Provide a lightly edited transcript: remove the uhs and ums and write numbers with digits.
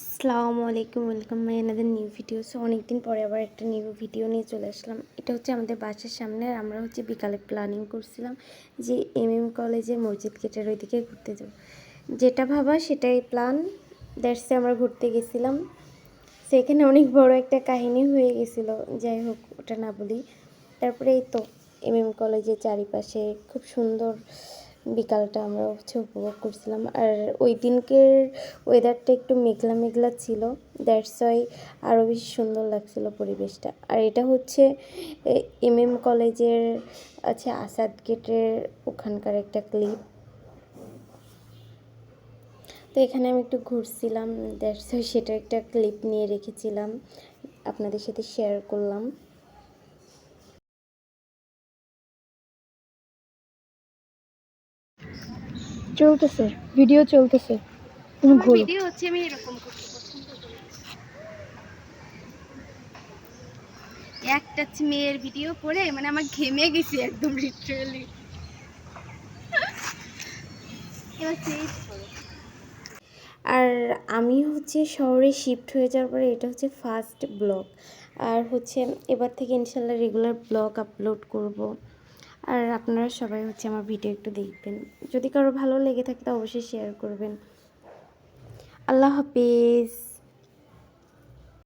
আসসালামু আলাইকুম, welcome my another new video. So অনেকদিন পরে আবার একটা নিউ ভিডিও নিয়ে চলে আসলাম। এটা হচ্ছে আমাদের বাসার সামনে, আর আমরা হচ্ছে বিকালে প্ল্যানিং করছিলাম যে কলেজের মসজিদ গেটের ওইদিকে ঘুরতে যাব। যেটা ভাবা সেটাই প্ল্যান। দ্যাটসে আমরা ঘুরতে গেছিলাম। সেখানে অনেক বড় একটা কাহিনী হয়ে গেছিলো, যাই হোক ওটা না বলি। তারপরে এই তো কলেজের চারিপাশে খুব সুন্দর বিকালটা আমরা হচ্ছে উপভোগ করছিলাম। আর ওই দিনকের ওয়েদারটা একটু মেঘলা মেঘলা ছিল, দ্যাটস ওয়াই আরও বেশি সুন্দর লাগছিল পরিবেশটা। আর এটা হচ্ছে কলেজের আসাদ গেটের ওখানকার একটা ক্লিপ। তো এখানে আমি একটু ঘুরছিলাম, দ্যাটস ওয়াই সেটা একটা ক্লিপ নিয়ে রেখেছিলাম, আপনাদের সাথে শেয়ার করলাম। চলতেছে, ভিডিও চলতেছে। তুমি আমার ঘোরো। ভিডিও হচ্ছে, আমি এরকম করতে পছন্দ করি। একটা মেয়ের ভিডিও করে মানে আমার ঘেমে গেছি একদম লিটারালি। আর আমি হচ্ছে শহরে শিফট হয়ে যাওয়ার পরে এটা হচ্ছে ফার্স্ট ব্লগ। আর হচ্ছে এবার থেকে ইনশাল্লাহ রেগুলার ব্লগ আপলোড করব। আর আপনারা সবাই হচ্ছে আমার ভিডিও একটু দেখবেন, যদি কারো ভালো লেগে থাকে তো অবশ্যই শেয়ার করবেন। আল্লাহ হাফিজ।